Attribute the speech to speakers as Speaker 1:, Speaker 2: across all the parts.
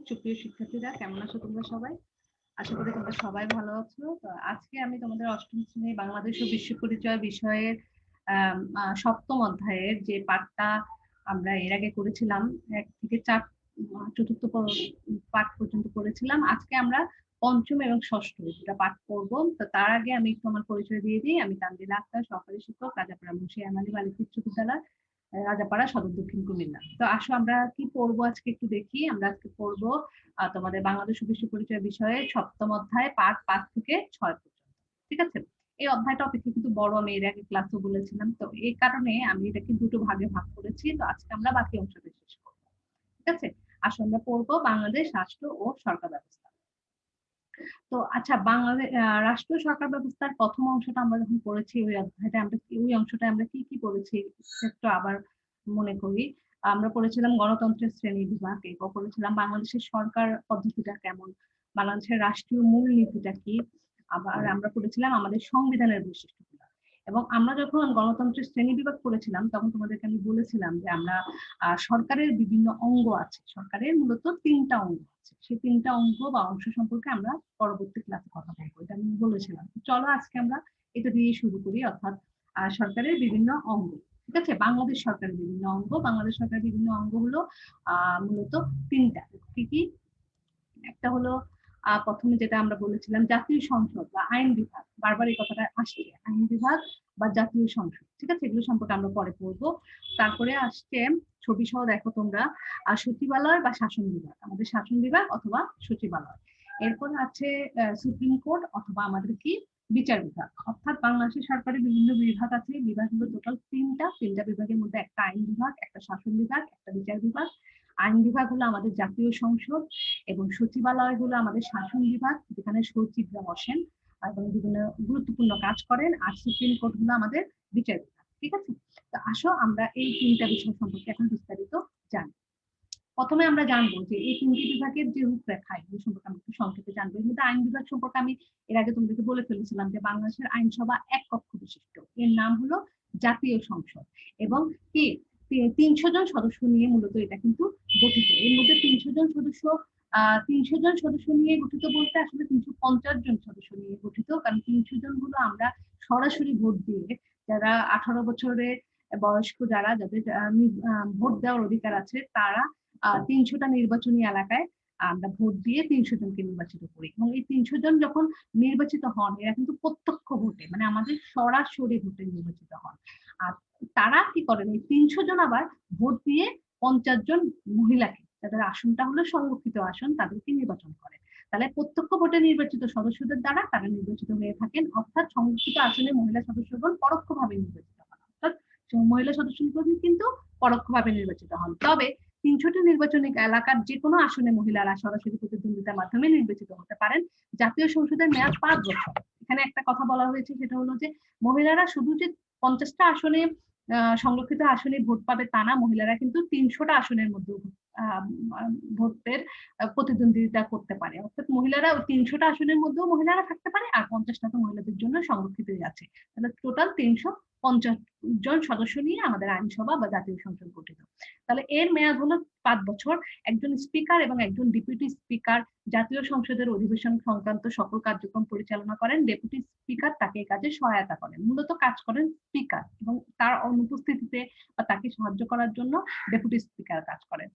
Speaker 1: সুপ্রিয় শিক্ষার্থীরা, কেমন আছো তোমরা সবাই? আশা করি তোমরা সবাই ভালো আছো। তো আজকে আমি তোমাদের অষ্টম শ্রেণীর বাংলাদেশ ও বিশ্ব পরিচয় বিষয়ের সপ্তম অধ্যায়ের যে পাঠটা আমরা এর আগে করেছিলাম, 1 থেকে 4 চতুর্থ পাঠ পর্যন্ত করেছিলাম। আজকে আমরা পঞ্চম এবং ষষ্ঠ দুটা পাঠ করব। তো তার আগে আমি একটু আমার পরিচয় দিয়ে দিই। আমি তানজিলা আক্তার, সহকারী শিক্ষক, রাজাপাড়া মুন্সি আমালী বালিকা উচ্চ বিদ্যালয়, রাজাপাড়া সদর দক্ষিণ কুমিল্লা। তো আসো আমরা কি পড়বো আজকে একটু দেখি। আমরা আজকে পড়বো তোমাদের বাংলাদেশ ও বিশ্ব পরিচয় বিষয়ে সপ্তম অধ্যায় পাঠ 5 থেকে 6 পর্যন্ত। ঠিক আছে? এই অধ্যায়টা অপেক্ষাকৃত বড়, আমি এর আগে ক্লাসও বলেছিলাম। তো এই কারণে আমি এটাকে দুটো ভাগে ভাগ করেছি। তো আজকে আমরা বাকি অংশটা শেষ করবো। ঠিক আছে? আসলে আমরা পড়বো বাংলাদেশ রাষ্ট্র ও সরকার ব্যবস্থা। তো আচ্ছা, বাংলাদেশ রাষ্ট্র সরকার ব্যবস্থার প্রথম অংশটা আমরা যখন পড়েছি, ওই অংশটা আমরা কি কি পড়েছি একটু আবার মনে করি। আমরা পড়েছিলাম গণতন্ত্রের শ্রেণী বিভাগ, এরপর পড়েছিলাম বাংলাদেশের সরকার পদ্ধতিটা কেমন, বাংলাদেশের রাষ্ট্রীয় মূলনীতিটা কি, আবার আমরা পড়েছিলাম আমাদের সংবিধানের বৈশিষ্ট্যগুলো। এবং আমরা যখন গণতন্ত্রের শ্রেণী বিভাগ পড়েছিলাম তখন তোমাদেরকে আমি বলেছিলাম যে আমরা সরকারের বিভিন্ন অঙ্গ আছে, সরকারের মূলত 3টা অঙ্গ আছে, সেই 3টা অঙ্গ বা অংশ সম্পর্কে আমরা পরবর্তী ক্লাসে কথা বলবো, এটা আমি বলেছিলাম। চলো আজকে আমরা এটা দিয়ে শুরু করি, অর্থাৎ সরকারের বিভিন্ন অঙ্গ। ঠিক আছে? বাংলাদেশ সরকারের বিভিন্ন অঙ্গ, বাংলাদেশ সরকারের বিভিন্ন অঙ্গ হলো মূলত 3টা। কি কি? একটা হলো প্রথমে যেটা আমরা বলেছিলাম জাতীয় সংসদ বা আইন বিভাগ, বারবার এই কথাটা আসছে, আইন বিভাগ বা জাতীয় সংসদ। ঠিক আছে? এগুলো সম্পর্কে আমরা পরে পড়বো। তারপরে আসছে, ছবি সহ দেখো তোমরা, সচিবালয় বা শাসন বিভাগ, আমাদের শাসন বিভাগ অথবা সচিবালয়। এরপর আছে সুপ্রিম কোর্ট অথবা আমাদের কি বিচার বিভাগ। অর্থাৎ বাংলাদেশের সরকারের বিভিন্ন বিভাগ আছে, বিভাগগুলো টোটাল 3টা বিভাগের মধ্যে একটা আইন বিভাগ, একটা শাসন বিভাগ, একটা বিচার বিভাগ। আইন বিভাগ হলো আমাদের জাতীয় সংসদ এবং সচিবালয় হলো আমাদের শাসন বিভাগ, যেখানে সচিবরা বসেন এবং বিভিন্ন গুরুত্বপূর্ণ কাজ করেন। আর সুপ্রিম কোর্ট হলো আমাদের বিচার বিভাগ। ঠিক আছে? তো আসো আমরা এই 3টা বিষয় সম্পর্কে এখন বিস্তারিত জানি। প্রথমে আমরা জানবো যে এই 3টি বিভাগের যে রূপরেখা, এগুলো সম্পর্কে আমি একটু সংক্ষেপে জানবো। এর মধ্যে আইন বিভাগ সম্পর্কে আমি এর আগে তোমাদেরকে বলে ফেলেছিলাম যে বাংলাদেশের আইনসভা এক কক্ষ বিশিষ্ট, এর নাম হলো জাতীয় সংসদ। এবং কি 300 জন সদস্য নিয়ে মূলত এটা কিন্তু গঠিত। এর মধ্যে 300 জন সদস্য 300 জন সদস্য নিয়ে গঠিত বলতে আসলে 350 জন সদস্য নিয়ে গঠিত, কারণ 300 জন হলো আমরা সরাসরি ভোট দিয়ে, যারা 18 বছরের বয়স্ক, যাদের ভোট দেওয়ার অধিকার আছে, তারা 300টা নির্বাচনী এলাকায় আমরা ভোট দিয়ে 300 জনকে নির্বাচিত করি। এবং এই 300 জন যখন নির্বাচিত হন, এরা কিন্তু প্রত্যক্ষ ভোটে, মানে আমাদের সরাসরি ভোটে নির্বাচিত হন। আর তারা কি করেন, এই 300 জন আবার ভোট দিয়ে 50 জন মহিলাকে, যাদের আসনটা হলো সংরক্ষিত আসন, তাদেরকে নির্বাচন করেন। তাহলে প্রত্যক্ষ ভোটে নির্বাচিত সদস্যদের দ্বারা তারা নির্বাচিত হয়ে থাকেন, অর্থাৎ সংরক্ষিত আসনে মহিলা সদস্যগণ পরোক্ষভাবে নির্বাচিত হন। অর্থাৎ মহিলা সদস্যগণ কিন্তু পরোক্ষভাবে নির্বাচিত হন। তবে 300টি নির্বাচনী এলাকার যে কোনো আসনে মহিলারা সরাসরি প্রতিদ্বন্দ্বিতার মাধ্যমে নির্বাচিত হতে পারেন। জাতীয় সংসদের মেয়াদ 5 বছর। এখানে একটা কথা বলা হয়েছে, সেটা হলো যে মহিলারা শুধু যে 50টা আসনে সংরক্ষিত আসনে ভোট পাবে তা না, মহিলারা কিন্তু 300টা আসনের মধ্যে ভোটের প্রতিদ্বন্দ্বিতা করতে পারে। অর্থাৎ মহিলারা 300টা আসনের মধ্যেও মহিলারা থাকতে পারে, আর 50টা তো মহিলাদের জন্য সংরক্ষিত আছে। তাহলে টোটাল 350 জন সদস্য নিয়ে আমাদের আইনসভা বা জাতীয় সংসদ গঠিত। তাহলে এর মেয়াদ হলো 5 বছর। একজন স্পিকার এবং একজন ডেপুটি স্পিকার জাতীয় সংসদের অধিবেশন সংক্রান্ত সকল কার্যক্রম পরিচালনা করেন। ডেপুটি স্পিকার তাকে এই কাজে সহায়তা করেন। মূলত কাজ করেন স্পিকার, এবং তার অনুপস্থিতিতে বা তাকে সাহায্য করার জন্য ডেপুটি স্পিকার কাজ করেন।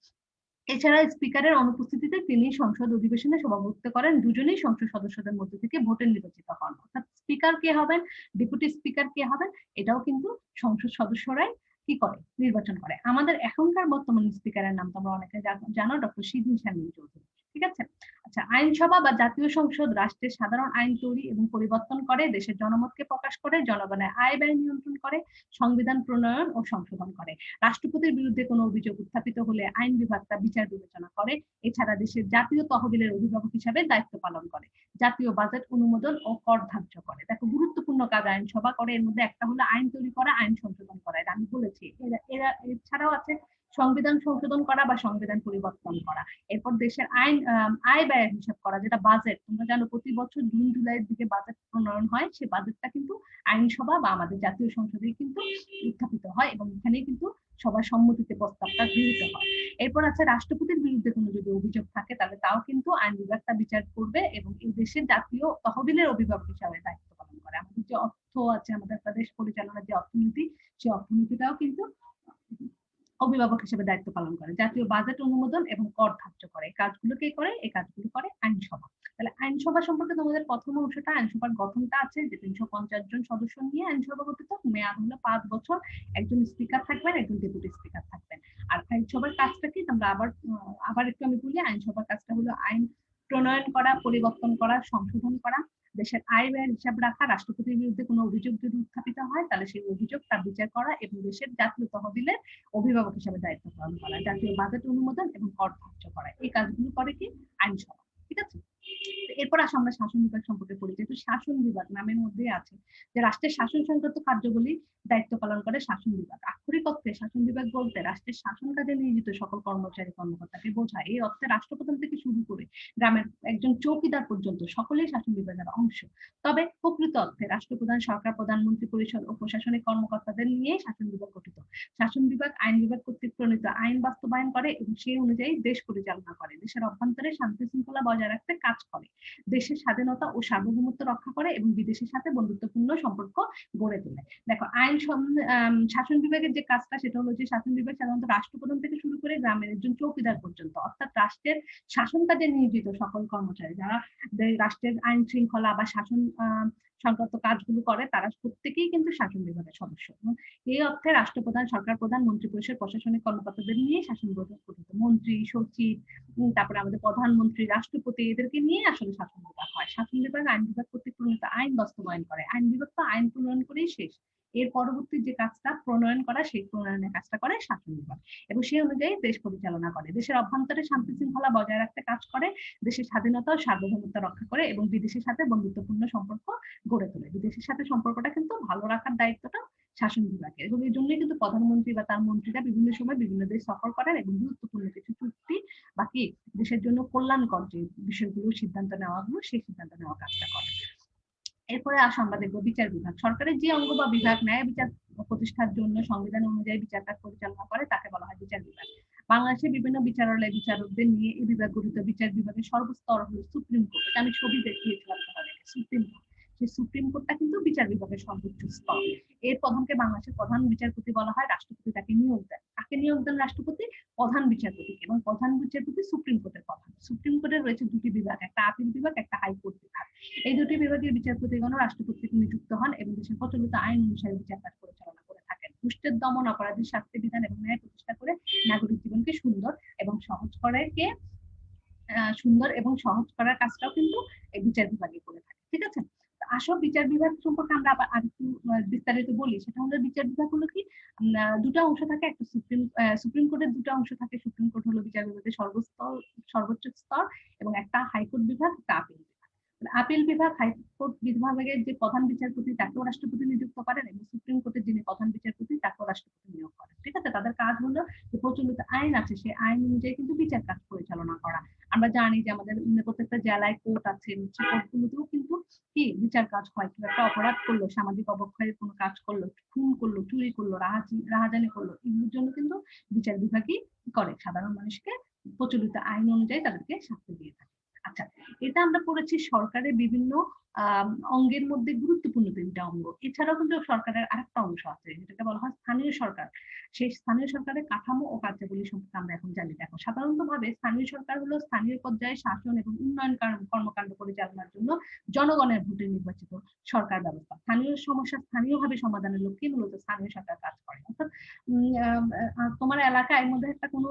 Speaker 1: এছাড়া স্পিকারের অনুপস্থিতিতে তিনি সংসদ অধিবেশনে সভাপতিত্ব করেন। দুজনেই সংসদ সদস্যদের মধ্যে থেকে ভোটে নির্বাচিত হন। অর্থাৎ স্পিকার কে হবেন, ডেপুটি স্পিকার কে হবেন, এটাও কিন্তু সংসদ সদস্যরাই কি করে, নির্বাচন করে। আমাদের এখনকার বর্তমান স্পিকারের নাম তোমরা অনেকে জানো, ডক্টর শিরিন শারমিন চৌধুরী। ঠিক আছে? আচ্ছা, আইনসভা বা জাতীয় সংসদ রাষ্ট্রের সাধারণ আইন তৈরি এবং পরিবর্তন করে, দেশের জনমতকে প্রকাশ করে, জনগণের আয় ব্যয় নিয়ন্ত্রণ করে, সংবিধান প্রণয়ন ও সংশোধন করে। রাষ্ট্রপতির বিরুদ্ধে কোনো অভিযোগ উত্থাপিত হলে আইন বিভাগ তা বিচার বিবেচনা করে। এছাড়া দেশের জাতীয় তহবিলের অভিভাবক হিসাবে দায়িত্ব পালন করে, জাতীয় বাজেট অনুমোদন ও কর ধার্য করে। দেখো, গুরুত্বপূর্ণ কাজ আইনসভা করে। এর মধ্যে একটা হলো আইন তৈরি করা, আইন সংশোধন করা, এটা আমি বলেছি। এরা এছাড়াও আছে সংবিধান সংশোধন করা বা সংবিধান পরিবর্তন করা। এরপর দেশের আয় ব্যয়ের হিসাব করা, যেটা বাজেট। তোমরা জানো প্রতি বছর জুন জুলাইয়ের দিকে বাজেট প্রণয়ন হয়, সেই বাজেটটা কিন্তু আইনসভা বা আমাদের জাতীয় সংসদে কিন্তু উত্থাপিত হয় এবং এখানে কিন্তু সবার সম্মতিতে প্রস্তাবটা গৃহীত হয়। এরপর আছে রাষ্ট্রপতির বিরুদ্ধে কোনো যদি অভিযোগ থাকে তাহলে তাও কিন্তু আইন বিভাগ তা বিচার করবে এবং এই দেশের জাতীয় তহবিলের অভিভাবক হিসাবে দায়িত্ব পালন করে। আমাদের যে অর্থ আছে, আমাদের একটা দেশ পরিচালনার যে অর্থনীতি, সেই অর্থনীতিটাও কিন্তু অভিভাবক হিসেবে দায়িত্ব পালন করে। জাতীয় বাজেট অনুমোদন এবং কর ধার্য করে। এই কাজগুলো কে করে? এই কাজগুলো করে আইনসভা। তাহলে আইনসভা সম্পর্কে তোমাদের প্রথম অংশটা, আইনসভার গঠনটা আছে যে ৩৫০ জন সদস্য নিয়ে আইনসভা গঠিত। মেয়াদ হলো ৫ বছর। একজন স্পিকার থাকবেন, একজন ডেপুটি স্পিকার থাকবেন। আর আইনসভার কাজটা কি? তোমরা আবার একটু আমি বলি, আইনসভার কাজটা হলো আইন প্রণয়ন করা, পরিবর্তন করা, সংশোধন করা, দেশের আয় ব্যয়ের হিসাব রাখা, রাষ্ট্রপতির বিরুদ্ধে কোনো অভিযোগ যদি উত্থাপিত হয় তাহলে সেই অভিযোগ তার বিচার করা এবং দেশের জাতীয় তহবিলের অভিভাবক হিসেবে দায়িত্ব পালন করা, জাতীয় বাজেট অনুমোদন এবং কর ধার্য করা। এই কাজগুলো করে কি? আইনসভা। ঠিক আছে? এরপর আসলে আমরা শাসন বিভাগ সম্পর্কে পড়ি। যেহেতু শাসন বিভাগ নামের মধ্যেই আছে যে রাষ্ট্রের শাসন সংক্রান্ত কার্যগুলি দায়িত্ব পালন করে শাসন বিভাগ। আক্ষরিক অর্থে শাসন বিভাগ বলতে রাষ্ট্রের শাসন কাজে নিয়োজিত সকল কর্মচারী কর্মকর্তাকে বোঝায়। এই অর্থে রাষ্ট্রপ্রধান থেকে শুরু করে গ্রামের একজন চৌকিদার পর্যন্ত সকলেই শাসন বিভাগের অংশ। তবে প্রকৃত অর্থে রাষ্ট্রপ্রধান, সরকার প্রধান, মন্ত্রী পরিষদ ও প্রশাসনিক কর্মকর্তাদের নিয়ে শাসন বিভাগ গঠিত। শাসন বিভাগ আইন বিভাগ কর্তৃক প্রণীত আইন বাস্তবায়ন করে এবং সেই অনুযায়ী দেশ পরিচালনা করে। দেশের অভ্যন্তরে শান্তি শৃঙ্খলা বজায় রাখতে কাজ করে, দেশের স্বাধীনতা ও সার্বভৌমত্ব রক্ষা করে এবং বিদেশের সাথে বন্ধুত্বপূর্ণ সম্পর্ক গড়ে তোলে। দেখো, শাসন বিভাগের যে কাজটা সেটা হলো যে শাসন বিভাগ সাধারণত রাষ্ট্রপ্রধান থেকে শুরু করে গ্রামের একজন চৌকিদার পর্যন্ত, অর্থাৎ রাষ্ট্রের শাসন কাজে নিয়োজিত সকল কর্মচারী যারা রাষ্ট্রের আইন শৃঙ্খলা বা শাসন সংক্রান্ত কাজগুলো করে তারা প্রত্যেকেই কিন্তু শাসন বিভাগের সদস্য। এই অর্থে রাষ্ট্রপ্রধান, সরকার প্রধান, মন্ত্রী পরিষদ, প্রশাসনিক কর্মকর্তাদের নিয়ে শাসন বিভাগ গঠিত। মন্ত্রী, সচিব, তারপরে আমাদের প্রধানমন্ত্রী, রাষ্ট্রপতি, এদেরকে নিয়ে আসলে শাসন বিভাগ হয়। শাসন বিভাগ আইন বিভাগ কর্তৃক প্রণীত আইন বাস্তবায়ন করে। আইন বিভাগ তো আইন প্রণয়ন করেই শেষ, এর পরবর্তী যে কাজটা প্রণয়ন করা, সেই প্রণয়নের কাজটা করে শাসন বিভাগ এবং সেই অনুযায়ী দেশ পরিচালনা করে। দেশের অভ্যন্তরে শান্তি শৃঙ্খলা বজায় রাখতে কাজ করে, দেশের স্বাধীনতা ও সার্বভৌমত্ব রক্ষা করে এবং বিদেশের সাথে বন্ধুত্বপূর্ণ সম্পর্ক গড়ে তোলে। বিদেশের সাথে সম্পর্কটা কিন্তু ভালো রাখার দায়িত্বটা শাসন বিভাগের এবং এই জন্যই কিন্তু প্রধানমন্ত্রী বা তার মন্ত্রীরা বিভিন্ন সময় বিভিন্ন দেশ সফর করেন এবং গুরুত্বপূর্ণ কিছু চুক্তি বাকি দেশের জন্য কল্যাণকর যে বিষয়গুলো সিদ্ধান্ত নেওয়াগুলো, সেই সিদ্ধান্ত নেওয়া কাজটা করে। এরপরে আসো আমরা দেখবো বিচার বিভাগ। সরকারের যে অঙ্গ বা বিভাগ ন্যায় বিচার প্রতিষ্ঠার জন্য সংবিধান অনুযায়ী বিচার কাজ পরিচালনা করে তাকে বলা হয় বিচার বিভাগ। বাংলাদেশের বিভিন্ন বিচারালয় বিচারকদের নিয়ে এই বিভাগ গঠিত। বিচার বিভাগের সর্বস্তর হলো সুপ্রিম কোর্ট। আমি ছবি দেখিয়েছিলাম তোমাদেরকে, সুপ্রিম কোর্ট। সেই সুপ্রিম কোর্টটা কিন্তু বিচার বিভাগের সর্বোচ্চ স্তর। এর প্রধানকে বাংলাদেশের প্রধান বিচারপতি বলা হয়। রাষ্ট্রপতি তাকে নিয়োগ দেন। কাকে নিয়োগ দেন রাষ্ট্রপতি? প্রধান বিচারপতি। এবং প্রধান বিচারপতি সুপ্রিম কোর্টের প্রধান। সুপ্রিম কোর্টের রয়েছে দুটি বিভাগ, একটা আপিল বিভাগ, একটা হাইকোর্ট বিভাগ। এই দুটি বিভাগের বিচারপতিগণ রাষ্ট্রপতি নিযুক্ত হন এবং দেশের প্রচলিত আইন অনুসারে বিচার কাজ পরিচালনা করে থাকেন। দুষ্টের দমন, অপরাধীর শাস্তি বিধান এবং ন্যায় প্রতিষ্ঠা করে নাগরিক জীবনকে সুন্দর এবং সহজ করার কাজটাও কিন্তু এই বিচার বিভাগে করে থাকে। ঠিক আছে? আসল বিচার বিভাগ সম্পর্কে আমরা আবার আরেকটু বিস্তারিত বলি। সেটা হলো বিচার বিভাগ হলো কি, দুটা অংশ থাকে। একটা সুপ্রিম কোর্টের দুটো অংশ থাকে। সুপ্রিম কোর্ট হলো বিচার বিভাগের সর্বোচ্চ স্তর এবং একটা হাইকোর্ট বিভাগ, একটা আপিল বিভাগ। আপিল বিভাগ, হাইকোর্ট বিভাগের যে প্রধান বিচারপতি তাকেও রাষ্ট্রপতি নিযুক্ত করেন এবং সুপ্রিম কোর্টের যিনি প্রধান বিচারপতি তাকেও রাষ্ট্রপতি নিয়োগ করেন। ঠিক আছে? তাদের কাজ হলো যে প্রচলিত আইন আছে সেই আইন অনুযায়ী কিন্তু বিচার কাজ পরিচালনা করা। আমরা জানি যে আমাদের প্রত্যেকটা জেলায় কোর্ট আছে, সেই কোর্টগুলোতেও কিন্তু কি বিচার কাজ হয়। কেউ একটা অপরাধ করলো, সামাজিক অবক্ষয়ের কোনো কাজ করলো, খুন করলো, চুরি করলো, রাহাজানি করলো, এগুলোর জন্য কিন্তু বিচার বিভাগই করে। সাধারণ মানুষকে প্রচলিত আইন অনুযায়ী তাদেরকে শাস্তি দিয়ে থাকে। আচ্ছা, এটা আমরা পড়েছি সরকারের বিভিন্ন অঙ্গের মধ্যে গুরুত্বপূর্ণ তিনটা অঙ্গ। এছাড়াও কিন্তু সরকারের আরেকটা অংশ আছে যেটাকে বলা হয় স্থানীয় সরকার। সেই স্থানীয় সরকারের কাঠামো ও কার্যাবলী সম্পর্কে আমরা এখন জানি। দেখো, সাধারণত ভাবে স্থানীয় সরকার হলো স্থানীয় পর্যায়ে শাসন এবং উন্নয়ন কর্মকাণ্ড পরিচালনার জন্য জনগণের ভোটে নির্বাচিত সরকার ব্যবস্থা। স্থানীয় সমস্যা স্থানীয়ভাবে সমাধানের লক্ষ্যে মূলত স্থানীয় সরকার কাজ করে। অর্থাৎ তোমার এলাকায় মধ্যে একটা কোনো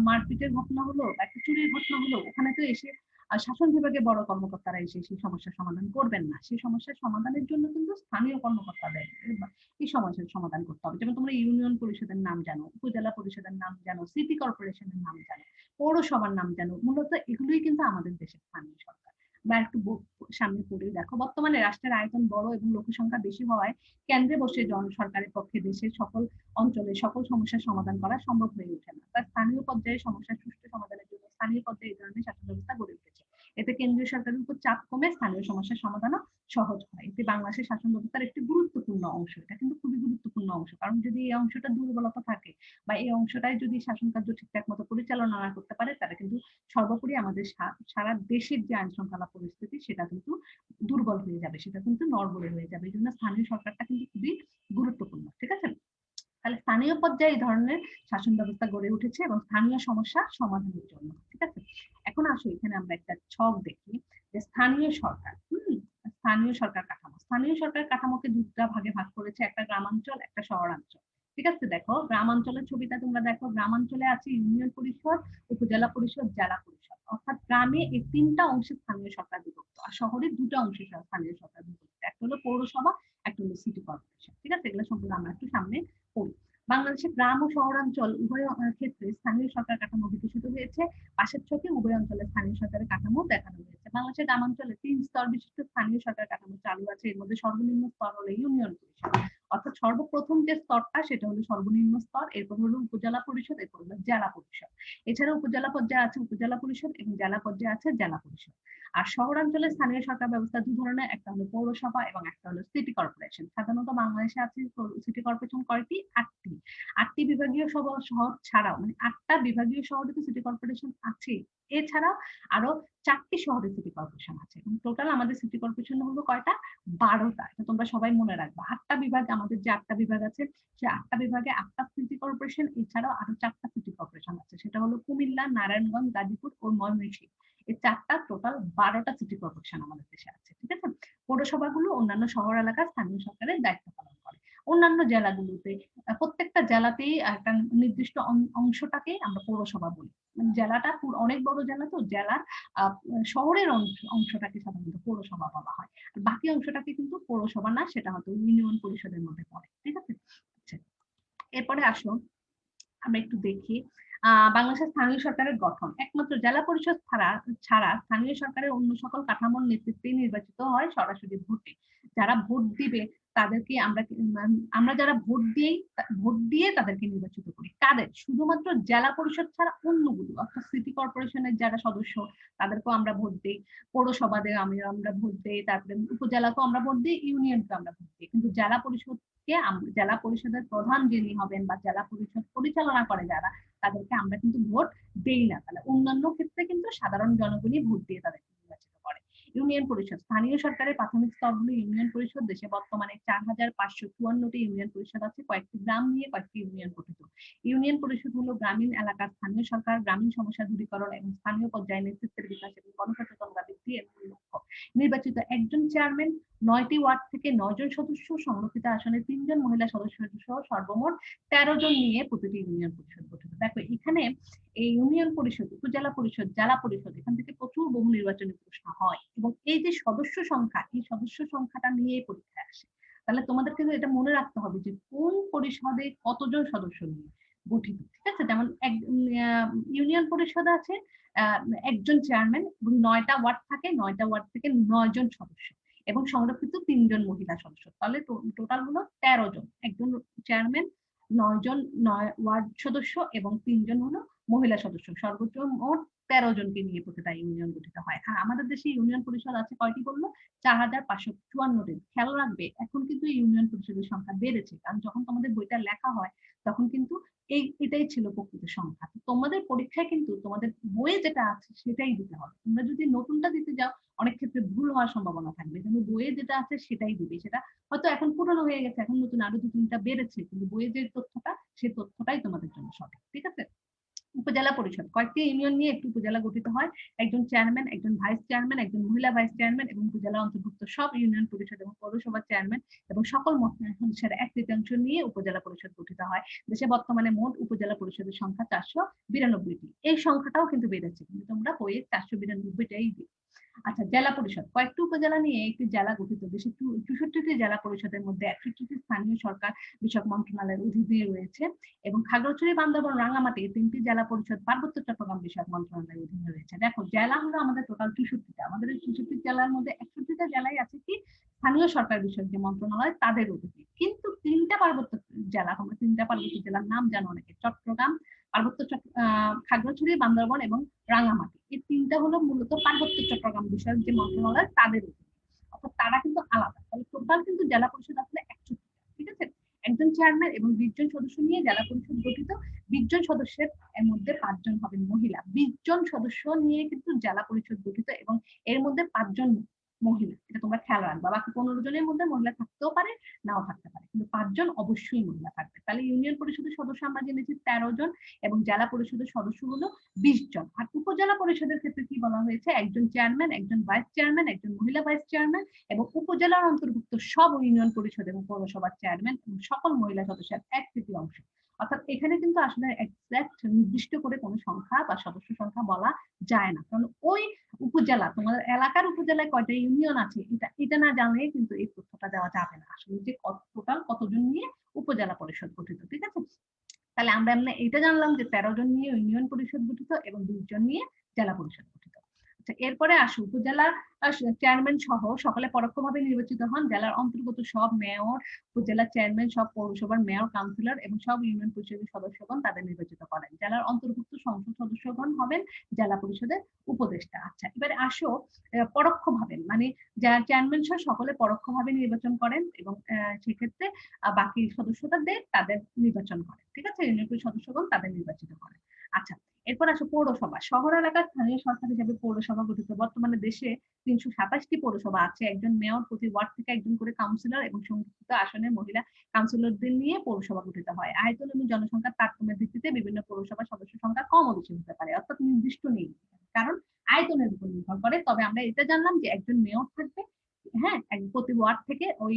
Speaker 1: মারপিটের ঘটনা হলো, একটা চুরির ঘটনা হলো, ওখানে তো এসে শাসন বিভাগে বড় কর্মকর্তারা এসে সেই সমস্যার সমাধান করবেন না। সেই সমস্যার সমাধানের জন্য কিন্তু স্থানীয় কর্মকর্তাদের এই সমস্যার সমাধান করতে হবে। যেমন তোমরা ইউনিয়ন পরিষদের নাম জানো, উপজেলা পরিষদের নাম জানো, সিটি কর্পোরেশনের নাম জানো, পৌরসভার নাম জানো। মূলত এগুলোই কিন্তু আমাদের দেশের স্থানীয় সরকার। বা একটু সামনে পড়ে দেখো, বর্তমানে রাষ্ট্রের আয়তন বড় এবং লোকসংখ্যা বেশি হওয়ায় কেন্দ্রে বসে সরকারের পক্ষে দেশের সকল অঞ্চলে সকল সমস্যার সমাধান করা সম্ভব হয়ে ওঠে না। তার স্থানীয় পর্যায়ে সমস্যার সুষ্ঠু সমাধানের জন্য স্থানীয় পর্যায়ে এই ধরনের শাসন ব্যবস্থা গড়ে উঠেছে। এতে কেন্দ্রীয় সরকারের উপর চাপ কমে স্থানীয় সমস্যার সমাধানও সহজ হয়। এটি বাংলাদেশের শাসন ব্যবস্থার একটি গুরুত্বপূর্ণ অংশ। এটা কিন্তু খুবই গুরুত্বপূর্ণ অংশ, কারণ যদি এই অংশটা দুর্বলতা থাকে বা এই অংশটাই যদি শাসন কার্য ঠিকঠাক মতো পরিচালনা না করতে পারে, তারা কিন্তু সর্বোপরি আমাদের সারা দেশের যে আইন শৃঙ্খলা পরিস্থিতি সেটা কিন্তু দুর্বল হয়ে যাবে, সেটা কিন্তু নড়বড়ে হয়ে যাবে। এই জন্য স্থানীয় সরকারটা কিন্তু খুবই গুরুত্বপূর্ণ। ঠিক আছে, তাহলে স্থানীয় পর্যায়ে এই ধরনের শাসন ব্যবস্থা গড়ে উঠেছে এবং স্থানীয় সমস্যা সমাধানের জন্য। ঠিক আছে, এখন আসো এখানে আমরা একটা ছক দেখি যে স্থানীয় সরকার। স্থানীয় সরকার কাঠামো, স্থানীয় সরকার কাঠামোকে দুটা ভাগে ভাগ করেছে, একটা গ্রামাঞ্চল, একটা শহরাঞ্চল। ঠিক আছে, দেখো গ্রামাঞ্চলের ছবিটা তোমরা দেখো, গ্রামাঞ্চলে আছে ইউনিয়ন পরিষদ, উপজেলা পরিষদ, জেলা পরিষদ, অর্থাৎ গ্রামে এই তিনটা অংশে স্থানীয় সরকার বিভক্ত, আর শহরে দুটো অংশে স্থানীয় সরকার বিভক্ত, একটা হলো পৌরসভা, একটা হলো সিটি কর্পোরেশন। ঠিক আছে, এগুলো সম্পর্কে আমরা একটু সামনে পড়ি। বাংলাদেশের গ্রাম ও শহরাঞ্চল উভয় ক্ষেত্রে স্থানীয় সরকার কাঠামো বিকশিত হয়েছে। পাশের ছকে উভয় অঞ্চলে স্থানীয় সরকারের কাঠামো দেখানো হয়েছে। বাংলাদেশের গ্রামাঞ্চলে ৩ স্তর বিশিষ্ট স্থানীয় সরকার কাঠামো চালু আছে। এর মধ্যে সর্বনিম্ন স্তর হলো ইউনিয়ন পরিষদ, অর্থাৎ সর্বপ্রথম যে স্তরটা সেটা হলো সর্বনিম্ন স্তর, এরপর হলো উপজেলা পরিষদ, এরপর হলো জেলা পরিষদ। এছাড়া উপজেলা পর্যায়ে আছে উপজেলা পরিষদ এবং জেলা পর্যায়ে আছে জেলা পরিষদ। আর শহরাঞ্চলে স্থানীয় সরকার ব্যবস্থা দু ধরনের, একটা হলো পৌরসভা এবং একটা হলো সিটি কর্পোরেশন। সাধারণত বাংলাদেশে আছে সিটি কর্পোরেশন কয়টি? 8টি। 8টি বিভাগীয় শহর ছাড়াও, মানে 8টা বিভাগীয় শহরে তো সিটি কর্পোরেশন আছে, এছাড়াও আরো 4টি শহরে সিটি কর্পোরেশন আছে। টোটাল আমাদের সিটি কর্পোরেশন হলো কয়টা? 12টা। এটা তোমরা সবাই মনে রাখবা। 8টা বিভাগ, আমাদের যে 8টা বিভাগ আছে সেই 8টা বিভাগে 8টা সিটি কর্পোরেশন, এছাড়াও আরো 4টা সিটি কর্পোরেশন আছে, সেটা হলো কুমিল্লা, নারায়ণগঞ্জ, গাজীপুর ও ময়মনসিংহ। এই 4টা টোটাল 12টা সিটি কর্পোরেশন আমাদের দেশে আছে। ঠিক আছে, পৌরসভাগুলো অন্যান্য শহর এলাকার স্থানীয় সরকারের দায়িত্ব পালন করে। অন্যান্য জেলাগুলোতে প্রত্যেকটা জেলাতেই একটা নির্দিষ্ট অংশটাকে আমরা পৌরসভা বলি। জেলাটা অনেক বড় জেলা, তো জেলার শহরের অংশটাকে সাধারণত পৌরসভা বলা হয়, আর বাকি অংশটাকে কিন্তু পৌরসভা না, সেটা হয়তো ইউনিয়ন পরিষদের মধ্যে পড়ে। ঠিক আছে, আচ্ছা, এরপরে আসো আমরা একটু দেখি বাংলাদেশের স্থানীয় সরকারের গঠন। একমাত্র জেলা পরিষদ ছাড়া স্থানীয় সরকারের অন্য সকল কাঠামোর নেতৃত্বে নির্বাচিত হয় সরাসরি ভোটে। যারা ভোট দিবে তাদেরকে আমরা যারা ভোট দিয়ে তাদেরকে নির্বাচিত করি। কাদের? শুধুমাত্র জেলা পরিষদ ছাড়া অন্যগুলো, অর্থাৎ সিটি কর্পোরেশনের যারা সদস্য তাদেরকেও আমরা ভোট দিই, পৌরসভাদের আমরা ভোট দিই, তারপরে উপজেলাকেও আমরা ভোট দিই, ইউনিয়নকে আমরা ভোট দিই। কিন্তু জেলা পরিষদ জেলা পরিষদের প্রধান যিনি হবেন বা জেলা পরিষদ পরিচালনা করে যারা, তাদেরকে আমরা কিন্তু ভোট দেই না। তাহলে অন্যান্য ক্ষেত্রে কিন্তু সাধারণ জনগণই ভোট দিয়ে তাদেরকে নির্বাচিত করে। ইউনিয়ন পরিষদ, স্থানীয় সরকারের প্রাথমিক স্তরগুলো ইউনিয়ন পরিষদ। দেশে বর্তমানে 4554টি ইউনিয়ন পরিষদ আছে, কয়েকটি গ্রাম নিয়ে কয়েকটি ইউনিয়ন গঠিত। ইউনিয়ন পরিষদ হলো গ্রামীণ এলাকার স্থানীয় সরকার, গ্রামীণ সমস্যা দূরীকরণ এবং স্থানীয় পর্যায়ে নেতৃত্বের বিকাশ এবং গণসচেতনতা বৃদ্ধি এর মূল লক্ষ্য। নির্বাচিত একজন চেয়ারম্যান, 9টি ওয়ার্ড থেকে 9 জন সদস্য, সংরক্ষিত আসনে 3 জন মহিলা সদস্য সহ সর্বমোট 13 জন নিয়ে প্রতিটি ইউনিয়ন পরিষদ গঠিত। দেখো এখানে এই ইউনিয়ন পরিষদ, উপজেলা পরিষদ, জেলা পরিষদ, এখান থেকে প্রচুর বহু নির্বাচনী প্রশ্ন হয় এবং এই যে সদস্য সংখ্যা, এই সদস্য সংখ্যাটা নিয়ে পরীক্ষায় আসে। তাহলে তোমাদেরকে এটা মনে রাখতে হবে যে কোন পরিষদে কতজন সদস্য নিয়ে গঠিত। ঠিক আছে, যেমন ইউনিয়ন পরিষদ আছে একজন চেয়ারম্যান এবং 9টা ওয়ার্ড থাকে, 9টা ওয়ার্ড থেকে 9 জন সদস্য এবং সংরক্ষিত 3 জন মহিলা সদস্য। তাহলে টোটাল হলো 13 জন, একজন চেয়ারম্যান, 9 জন ওয়ার্ড সদস্য এবং 3 জন হলো মহিলা সদস্য, সর্বোচ্চ মোট 13 জনকে নিয়ে প্রতিটা ইউনিয়ন গঠিত হয়। আর আমাদের দেশে ইউনিয়ন পরিষদ আছে কয়টি বললো? 4554টি। খেয়াল রাখবে এখন কিন্তু ইউনিয়ন পরিষদের সংখ্যা বেড়েছে, কারণ যখন তোমাদের বইটা লেখা হয় তখন কিন্তু এটাই ছিল প্রকৃত সংখ্যা। তোমাদের পরীক্ষায় কিন্তু তোমাদের বইয়ে যেটা আছে সেটাই দিতে হবে। তোমরা যদি নতুনটা দিতে যাও অনেক ক্ষেত্রে ভুল হওয়ার সম্ভাবনা থাকবে, কিন্তু বইয়ে যেটা আছে সেটাই দিবে। সেটা হয়তো এখন পুরনো হয়ে গেছে, এখন নতুন আরো 2-3টা বেড়েছে, কিন্তু বইয়ে যে তথ্যটা সেই তথ্যটাই তোমাদের জন্য সঠিক। ঠিক আছে, উপজেলা পরিষদ, কয়েকটি ইউনিয়ন নিয়ে একটি উপজেলা গঠিত হয়। একজন চেয়ারম্যান, একজন ভাইস চেয়ারম্যান, একজন মহিলা ভাইস চেয়ারম্যান এবং উপজেলা অন্তর্ভুক্ত সব ইউনিয়ন পরিষদ এবং পৌরসভার চেয়ারম্যান এবং সকল মানুষের 1/3 নিয়ে উপজেলা পরিষদ গঠিত হয়। দেশে বর্তমানে মোট উপজেলা পরিষদের সংখ্যা 492টি। এই সংখ্যাটাও কিন্তু বেড়েছে, কিন্তু তোমরা বইয়ে 492টাই দিবে। আচ্ছা, জেলা পরিষদ কয়েকটি উপজেলা নিয়ে একটি জেলা গঠিত। দেশের 64টি জেলা পরিষদের মধ্যে 61টি স্থানীয় সরকার বিষয়ক মন্ত্রণালয়ের অধীনে রয়েছে এবং খাগড়াছড়ি, বান্দরবান, রাঙ্গামাটি 3টি জেলা পরিষদ পার্বত্য চট্টগ্রাম বিষয়ক মন্ত্রণালয়ের অধীনে রয়েছে। দেখো, জেলা হলো আমাদের টোটাল 64টা। আমাদের এই 64 জেলার মধ্যে 61টা জেলায় আছে কি স্থানীয় সরকার বিষয়ক যে মন্ত্রণালয় তাদের অধীনে। কিন্তু 3টা পার্বত্য জেলা, তোমরা 3টা পার্বত্য জেলার নাম জানো অনেকে, চট্টগ্রাম, পার্বত্য খাগড়াছড়ি, বান্দরবান এবং রাঙ্গামাটি। এই 3টা হলো মূলত পার্বত্য চট্টগ্রাম বিষয়ক যে মন্ত্রণালয় তাদের অধীনে, অর্থাৎ তারা কিন্তু আলাদা। তাহলে টোটাল কিন্তু জেলা পরিষদ আসলে 61টা, ঠিক আছে। একজন চেয়ারম্যান এবং 20 জন সদস্য নিয়ে জেলা পরিষদ গঠিত। 20 জন সদস্যের এর মধ্যে 5 জন হবেন মহিলা। 20 জন সদস্য নিয়ে কিন্তু জেলা পরিষদ গঠিত এবং এর মধ্যে 5 জন মহিলা। এটা তোমরা খেয়াল রাখবা। বাকি 15 জনের মধ্যে মহিলা থাকতেও পারে, নাও থাকতে পারে, কিন্তু 5 জন অবশ্যই মহিলা থাকবে। তাহলে ইউনিয়ন পরিষদের সদস্য আমরা জেনেছি 13 জন এবং জেলা পরিষদের সদস্য হলো 20 জন। আর উপজেলা পরিষদের ক্ষেত্রে কি বলা হয়েছে, একজন চেয়ারম্যান, একজন ভাইস চেয়ারম্যান, একজন মহিলা ভাইস চেয়ারম্যান এবং উপজেলার অন্তর্ভুক্ত সব ইউনিয়ন পরিষদ এবং পৌরসভার চেয়ারম্যান এবং সকল মহিলা সদস্যের 1/3 অর্থাৎ এখানে কিন্তু আসলে এক্সাক্ট নির্দিষ্ট করে কোনো সংখ্যা বা সদস্য সংখ্যা বলা যায় না, কারণ ওই উপজেলা, তোমাদের এলাকার উপজেলায় কয়টা ইউনিয়ন আছে এটা না জানলে কিন্তু এই তথ্যটা দেওয়া যাবে না আসলে যে টোটাল কতজন নিয়ে উপজেলা পরিষদ গঠিত, ঠিক আছে। তাহলে আমরা এটা জানলাম যে 13 জন নিয়ে ইউনিয়ন পরিষদ গঠিত এবং 20 জন নিয়ে জেলা পরিষদ গঠিত। আচ্ছা, এরপরে আসো উপজেলা চেয়ারম্যান সহ সকলে পরোক্ষভাবে নির্বাচিত হন। জেলার অন্তর্গত সব মেয়র, উপজেলা চেয়ারম্যান, সব পৌরসভার মেয়র, কাউন্সিলর এবং সব ইউনিয়ন পরিষদের সদস্যগণ তাদের নির্বাচিত করেন। জেলার অন্তর্ভুক্ত সংসদ সদস্যগণ হবেন জেলা পরিষদের উপদেষ্টা। আচ্ছা, এবারে আসো পরোক্ষভাবে, মানে যারা চেয়ারম্যান সহ সকলে পরোক্ষভাবে নির্বাচন করেন এবং সেক্ষেত্রে বাকি সদস্যদের তাদের নির্বাচন করে, ঠিক আছে। ইউনিয়ন পরিষদ সদস্যগণ তাদের নির্বাচিত করেন। আচ্ছা, এরপর আসো পৌরসভা। শহর এলাকার স্থানীয় সরকার হিসেবে পৌরসভা গঠিত। বর্তমানে দেশে 327টি পৌরসভা আছে। একজন মেয়র, প্রতি ওয়ার্ড থেকে একজন করে কাউন্সিলর এবং সংরক্ষিত আসনের মহিলা কাউন্সিলরদের নিয়ে পৌরসভা গঠিত হয়। আয়তন এবং জনসংখ্যার তারতম্যের ভিত্তিতে বিভিন্ন পৌরসভার সদস্য সংখ্যা কম ও বেশি হতে পারে, অর্থাৎ নির্দিষ্ট নেই, কারণ আয়তনের উপর নির্ভর করে। তবে আমরা এটা জানলাম যে একজন মেয়র থাকবে, হ্যাঁ, প্রতি ওয়ার্ড থেকে ওই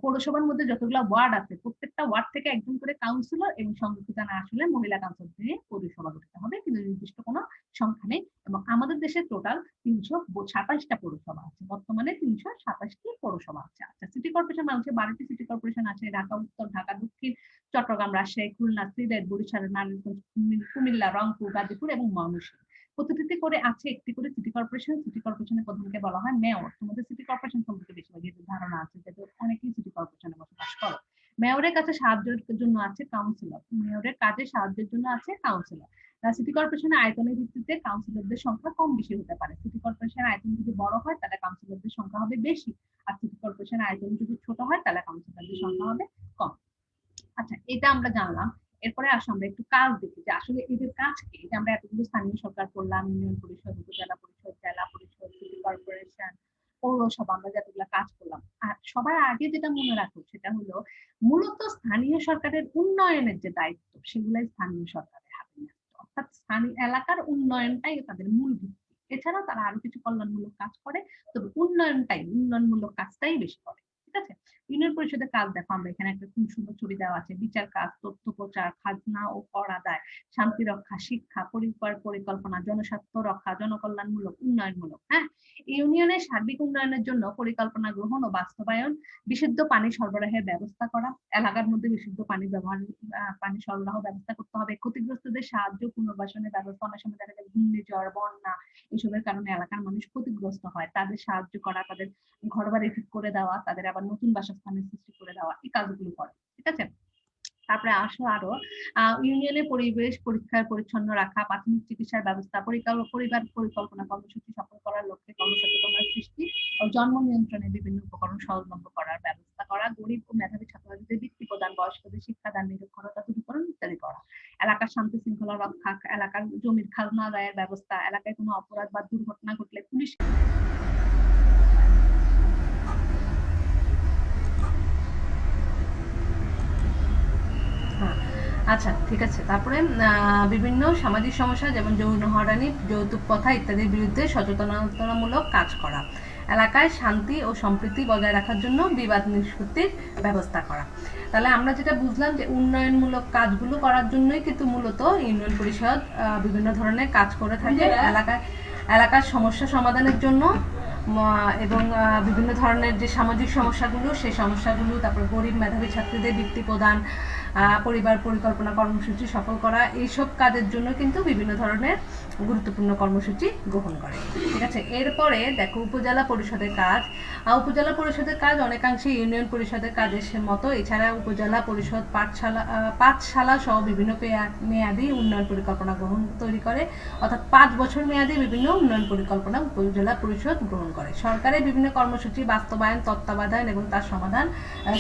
Speaker 1: পৌরসভার মধ্যে যতগুলো ওয়ার্ড আছে প্রত্যেকটা ওয়ার্ড থেকে একজন করে কাউন্সিলর এবং সংরক্ষিত আসলে মহিলা কাউন্সিলর দিয়ে পৌরসভা গঠিত হবে, কিন্তু নির্দিষ্ট কোনো সংখ্যা নেই। এবং আমাদের দেশে টোটাল 327টা পৌরসভা আছে, বর্তমানে 327টি পৌরসভা আছে। আচ্ছা, সিটি কর্পোরেশন বাংলাদেশে 12টি সিটি কর্পোরেশন আছে। ঢাকা উত্তর, ঢাকা দক্ষিণ, চট্টগ্রাম, রাজশাহী, খুলনা, সিলেট, বরিশাল, নারায়ণগঞ্জ, কুমিল্লা, রংপুর, গাজীপুর এবং ময়মনসিংহ। প্রতিটি করে আছে একটি করে সিটি কর্পোরেশন। সিটি কর্পোরেশনের প্রধানকে বলা হয় মেয়র। তোমাদের সিটি কর্পোরেশন সম্পর্কে বেশিরভাগই ধারণা আছে, যেহেতু অনেকেই সিটি কর্পোরেশনে বসবাস করো। মেয়রের কাছে সাহায্যের জন্য আছে কাউন্সিলর। মেয়রের কাজে সাহায্যের জন্য আছে কাউন্সিলর। সিটি কর্পোরেশনের আয়তনের ভিত্তিতে কাউন্সিলরদের সংখ্যা কম বেশি হতে পারে। সিটি কর্পোরেশনের আয়তন যদি বড় হয় তাহলে কাউন্সিলরদের সংখ্যা হবে বেশি, আর সিটি কর্পোরেশনের আয়তন যদি ছোট হয় তাহলে কাউন্সিলরদের সংখ্যা হবে কম। আচ্ছা, এটা আমরা জানলাম। এরপরে আসো আমরা একটু কাজ দেখি যে আসলে এদের কাজ কি। এটা আমরা এতগুলো স্থানীয় সরকার করলাম, ইউনিয়ন পরিষদ, উপজেলা পরিষদ, জেলা পরিষদ, সিটি কর্পোরেশন, পৌরসভা, আমরা যতগুলো কাজ করলাম। আর সবার আগে যেটা মনে রাখো সেটা হলো মূলত স্থানীয় সরকারের উন্নয়নের যে দায়িত্ব সেগুলাই স্থানীয় সরকারের হাতে ন্যস্ত, অর্থাৎ স্থানীয় এলাকার উন্নয়নটাই তাদের মূল ভিত্তি। এছাড়াও তারা আরো কিছু কল্যাণমূলক কাজ করে, তবে উন্নয়নমূলক কাজটাই বেশি করে, ঠিক আছে। ইউনিয়ন পরিষদের কাজ দেখো, আমরা এখানে একটা খুব সুন্দর ছবি দেওয়া আছে। বিচার কাজ, তথ্য প্রচার, খাজনা ও কর আদায়, শান্তি রক্ষা, শিক্ষা, পরিকল্পনা, জনস্বার্থ রক্ষা, জনকল্যাণমূলক, উন্নয়নমূলক। হ্যাঁ, ইউনিয়নের সার্বিক উন্নয়নের জন্য পরিকল্পনা গ্রহণ ও বাস্তবায়ন, বিশুদ্ধ পানি সরবরাহের ব্যবস্থা করা, এলাকার মধ্যে বিশুদ্ধ পানি সরবরাহ ব্যবস্থা করতে হবে, ক্ষতিগ্রস্তদের সাহায্য, পুনর্বাসনের ব্যবস্থা। অনেক সময় দেখা যায় ঘূর্ণিঝড়, বন্যা এসবের কারণে এলাকার মানুষ ক্ষতিগ্রস্ত হয়, তাদের সাহায্য করা, তাদের ঘর বাড়ি ঠিক করে দেওয়া, তাদের আবার নতুন বাসস্থানের সৃষ্টি করে দেওয়া, এই কাজগুলো করে, ঠিক আছে। তারপরে আসো আরো ইউনিয়নের পরিবেশ পরিচ্ছন্ন রাখা, প্রাথমিক চিকিৎসার ব্যবস্থা, পরিবার পরিকল্পনা কর্মসূচি সফল করার লক্ষ্যে কর্মসচেতনতার সৃষ্টি ও জন্ম নিয়ন্ত্রণে বিভিন্ন উপকরণ সহজলভ্য করার ব্যবস্থা করা, গরিব ও মেধাবী ছাত্রছাত্রীদের বৃত্তি প্রদান, বয়স্কদের শিক্ষাদান, নিরক্ষরতা দূরীকরণ ইত্যাদি করা, এলাকার শান্তি শৃঙ্খলা রক্ষা, এলাকার জমির খাজনা আদায়ের ব্যবস্থা, এলাকায় কোনো অপরাধ বা দুর্ঘটনা ঘটলে পুলিশ। আচ্ছা, ঠিক আছে। তারপরে বিভিন্ন সামাজিক সমস্যা যেমন যৌন হয়রানি, যৌতুক প্রথা ইত্যাদির বিরুদ্ধে সচেতনতামূলক কাজ করা, এলাকায় শান্তি ও সম্প্রীতি বজায় রাখার জন্য বিবাদ নিষ্পত্তির ব্যবস্থা করা। তাহলে আমরা যেটা বুঝলাম যে উন্নয়নমূলক কাজগুলো করার জন্যই কিন্তু মূলত ইউনিয়ন পরিষদ বিভিন্ন ধরনের কাজ করে থাকে। এলাকার সমস্যা সমাধানের জন্য এবং বিভিন্ন ধরনের যে সামাজিক সমস্যাগুলো সেই সমস্যাগুলো, তারপর গরিব মেধাবী ছাত্রীদের বৃত্তি প্রদান, পরিবার পরিকল্পনা কর্মসূচি সফল করা, এইসব কাজের জন্য কিন্তু বিভিন্ন ধরনের গুরুত্বপূর্ণ কর্মসূচি গ্রহণ করে। ঠিক আছে, এরপরে দেখো উপজেলা পরিষদের কাজ। উপজেলা পরিষদের কাজ অনেকাংশে ইউনিয়ন পরিষদের কাজের মতো। এছাড়া উপজেলা পরিষদ পাঠশালা সহ বিভিন্ন মেয়াদী উন্নয়ন পরিকল্পনা তৈরি করে, অর্থাৎ 5 বছর মেয়াদী বিভিন্ন উন্নয়ন পরিকল্পনা উপজেলা পরিষদ গ্রহণ করে। সরকারের বিভিন্ন কর্মসূচি বাস্তবায়ন, তত্ত্বাবধান এবং তার সমাধান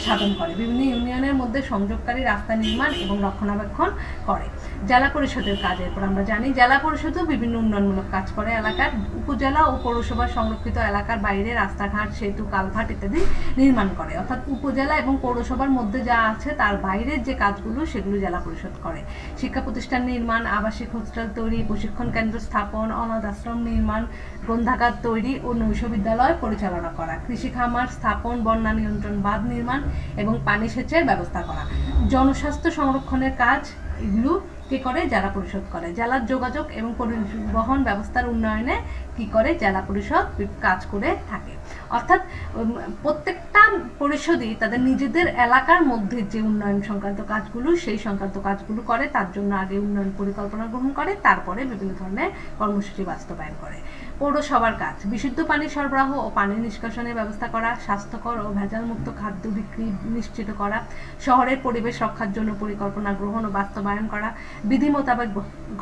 Speaker 1: সাধন করে। বিভিন্ন ইউনিয়নের মধ্যে সংযোগকারী রাস্তা নির্মাণ এবং রক্ষণাবেক্ষণ করে। জেলা পরিষদের কাজ, এরপর আমরা জানি জেলা পরিষদও বিভিন্ন উন্নয়নমূলক কাজ করে এলাকার। উপজেলা ও পৌরসভা সংরক্ষিত এলাকার বাইরে রাস্তাঘাট, সেতু, কালভার্ট ইত্যাদি নির্মাণ করে। অর্থাৎ উপজেলা এবং পৌরসভার মধ্যে যা আছে তার বাইরের যে কাজগুলো সেগুলো জেলা পরিষদ করে। শিক্ষা প্রতিষ্ঠান নির্মাণ, আবাসিক হোস্টেল তৈরি, প্রশিক্ষণ কেন্দ্র স্থাপন, অনাথ আশ্রম নির্মাণ, গ্রন্থাগার তৈরি ও নৈশ বিদ্যালয় পরিচালনা করা, কৃষি খামার স্থাপন, বন্যা নিয়ন্ত্রণ বাঁধ নির্মাণ এবং পানি সেচের ব্যবস্থা করা, জনস্বাস্থ্য সংরক্ষণের কাজ, এগুলো কি করে? জেলা পরিষদ করে। জেলার যোগাযোগ এবং পরিবহন ব্যবস্থার উন্নয়নে কি করে? জেলা পরিষদ কাজ করে থাকে। অর্থাৎ প্রত্যেকটা পরিষদই তাদের নিজেদের এলাকার মধ্যে যে উন্নয়ন সংক্রান্ত কাজগুলো সেই সংক্রান্ত কাজগুলো করে, তার জন্য আগে উন্নয়ন পরিকল্পনা গ্রহণ করে, তারপরে বিভিন্ন ধরনের কর্মসূচি বাস্তবায়ন করে। পৌরসভার কাজ, বিশুদ্ধ পানি সরবরাহ ও পানি নিষ্কাশনের ব্যবস্থা করা, স্বাস্থ্যকর ও ভেজালমুক্ত খাদ্য বিক্রি নিশ্চিত করা, শহরের পরিবেশ রক্ষার জন্য পরিকল্পনা গ্রহণ ও বাস্তবায়ন করা, বিধি মোতাবেক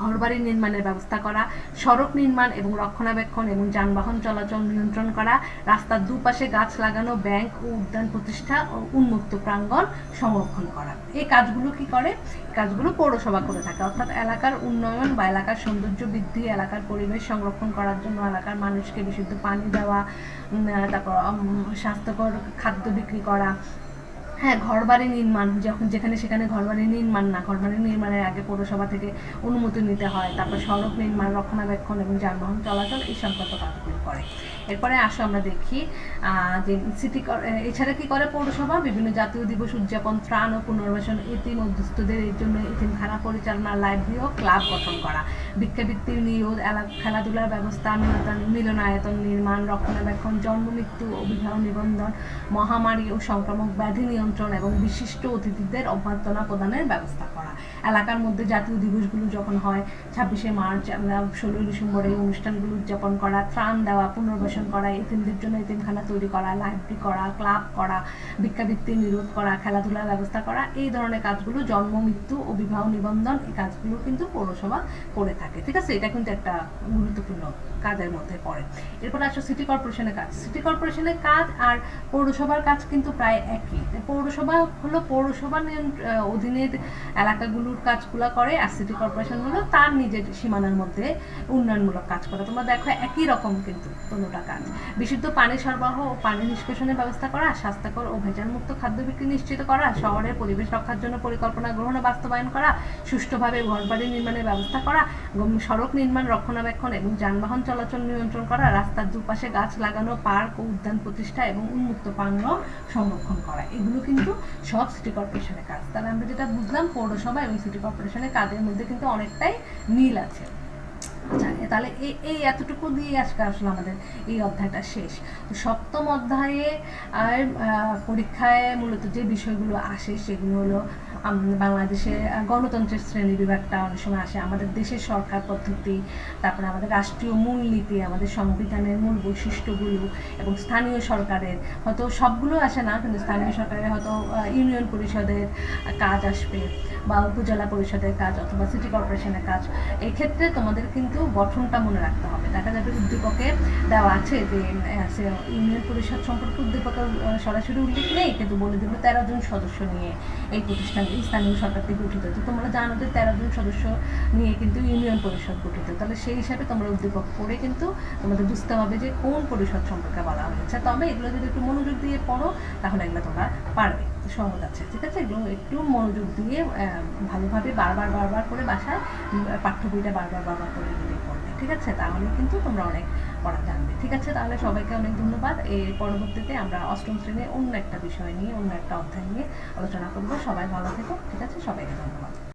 Speaker 1: ঘরবাড়ি নির্মাণের ব্যবস্থা করা, সড়ক নির্মাণ এবং রক্ষণাবেক্ষণ এবং যানবাহন চলাচল নিয়ন্ত্রণ করা, রাস্তার দুপাশে গাছ লাগানো, ব্যাংক ও উদ্যান প্রতিষ্ঠা ও উন্মুক্ত প্রাঙ্গণ সংরক্ষণ করা। এই কাজগুলো কি করে? কাজগুলো পৌরসভা করে থাকে। অর্থাৎ এলাকার উন্নয়ন বা এলাকার সৌন্দর্য বৃদ্ধি, এলাকার পরিবেশ সংরক্ষণ করার জন্য এলাকার মানুষকে বিশুদ্ধ পানি দেওয়া, তারপর স্বাস্থ্যকর খাদ্য বিক্রি করা, হ্যাঁ, ঘরবাড়ি নির্মাণ, যখন যেখানে সেখানে ঘরবাড়ি নির্মাণ না, ঘরবাড়ি নির্মাণের আগে পৌরসভা থেকে অনুমতি নিতে হয়। তারপর সড়ক নির্মাণ, রক্ষণাবেক্ষণ এবং যানবাহন চলাচল এই সংক্রান্ত কাজগুলো করে। এরপরে আসো আমরা দেখি যে এছাড়া কি করে পৌরসভা? বিভিন্ন জাতীয় দিবস উদযাপন, ত্রাণ ও পুনর্বাসন, এতিম ও দুস্থদের এর জন্য এতিমখানা পরিচালনা, লাইব্রেরি ও ক্লাব গঠন করা, ভিক্ষাবৃত্তির নিয়োগ, খেলাধুলার ব্যবস্থা, মিলনায়তন নির্মাণ, রক্ষণাবেক্ষণ, জন্ম মৃত্যু ও বিবাহ নিবন্ধন, মহামারী ও সংক্রামক ব্যাধি নিয়ন্ত্রণ এবং বিশিষ্ট অতিথিদের অভ্যর্থনা প্রদানের ব্যবস্থা করা। এলাকার মধ্যে জাতীয় দিবসগুলো যখন হয়, 26শে মার্চ, 16ই ডিসেম্বর, এই অনুষ্ঠানগুলো উদযাপন করা, ত্রাণ দেওয়া, পুনর্বাসন করা, এতিমদের জন্য এতিমখানা তৈরি করা, লাইব্রেরি করা, ক্লাব করা, ভিক্ষাবৃত্তি নিরোধ করা, খেলাধুলার ব্যবস্থা করা, এই ধরনের কাজগুলো, জন্ম মৃত্যু ও বিবাহ নিবন্ধন, এই কাজগুলো কিন্তু পৌরসভা করে থাকে। ঠিক আছে, এটা কিন্তু একটা গুরুত্বপূর্ণ কাজের মধ্যে পড়ে। এরপর আসো সিটি কর্পোরেশনের কাজ। সিটি কর্পোরেশনের কাজ আর পৌরসভার কাজ কিন্তু প্রায় একই। পৌরসভা হলো পৌরসভার অধীনের এলাকাগুলোর কাজগুলো করে, আর সিটি কর্পোরেশন হলো তার নিজের সীমানার মধ্যে উন্নয়নমূলক কাজ করে। তোমরা দেখো একই রকম কিন্তু কোনোটা কাজ। বিশুদ্ধ পানি সরবরাহ ও পানি নিষ্কাশনের ব্যবস্থা করা, স্বাস্থ্যকর ও ভেজালমুক্ত খাদ্য বিক্রি নিশ্চিত করা, শহরের পরিবেশ রক্ষার জন্য পরিকল্পনা গ্রহণ ও বাস্তবায়ন করা, সুষ্ঠুভাবে ঘরবাড়ি নির্মাণের ব্যবস্থা করা, সড়ক নির্মাণ, রক্ষণাবেক্ষণ এবং যানবাহন চলাচল নিয়ন্ত্রণ করা, রাস্তার দুপাশে গাছ লাগানো, পার্ক ও উদ্যান প্রতিষ্ঠা এবং উন্মুক্ত প্রাঙ্গণ সংরক্ষণ করা, এগুলো কিন্তু সব সিটি কর্পোরেশনের কাজ। তাহলে আমরা যেটা বুঝলাম, পৌরসভা এবং সিটি কর্পোরেশনের কাজের মধ্যে কিন্তু অনেকটাই মিল আছে। তাহলে এই এতটুকু দিয়ে আজকে আসলে আমাদের এই অধ্যায়টা শেষ। তো সপ্তম অধ্যায়ে পরীক্ষায় মূলত যে বিষয়গুলো আসে সেগুলো হলো বাংলাদেশে গণতন্ত্রের শ্রেণী বিভাগটা অনেক সময় আসে, আমাদের দেশের সরকার পদ্ধতি, তারপরে আমাদের রাষ্ট্রীয় মূলনীতি, আমাদের সংবিধানের মূল বৈশিষ্ট্যগুলো, এবং স্থানীয় সরকারের হয়তো সবগুলো আসে না, কিন্তু স্থানীয় সরকারের হয়তো ইউনিয়ন পরিষদের কাজ আসবে বা উপজেলা পরিষদের কাজ অথবা সিটি কর্পোরেশনের কাজ। এক্ষেত্রে তোমাদের কিন্তু গঠনটা মনে রাখতে হবে। দেখা যাবে উদ্দীপকে দেওয়া আছে যে ইউনিয়ন পরিষদ সম্পর্কে উদ্দীপকের সরাসরি উল্লেখ নেই, কিন্তু বলে দেবো 13 জন সদস্য নিয়ে এই প্রতিষ্ঠান স্থানীয় সরকার থেকে গঠিত। তো তোমরা জানো যে 13 জন সদস্য নিয়ে কিন্তু ইউনিয়ন পরিষদ গঠিত। তাহলে সেই হিসাবে তোমরা উদ্দীপক পড়ে কিন্তু তোমাদের বুঝতে হবে যে কোন পরিষদ সম্পর্কে বলা হয়েছে। তবে এগুলো যদি একটু মনোযোগ দিয়ে পড়ো তাহলে এগুলো তোমরা পারবে, সহজ আছে। ঠিক আছে, এগুলো একটু মনোযোগ দিয়ে ভালোভাবে বারবার করে বাসায় পাঠ্য বইটা বারবার করে পড়বে। ঠিক আছে, তাহলে কিন্তু তোমরা অনেক পড়া জানবে। ঠিক আছে, তাহলে সবাইকে অনেক ধন্যবাদ। এর পরবর্তীতে আমরা অষ্টম শ্রেণীর অন্য একটা বিষয় নিয়ে, অন্য একটা অধ্যায় নিয়ে আলোচনা করবো। সবাই ভালো থেকো। ঠিক আছে, সবাইকে ধন্যবাদ।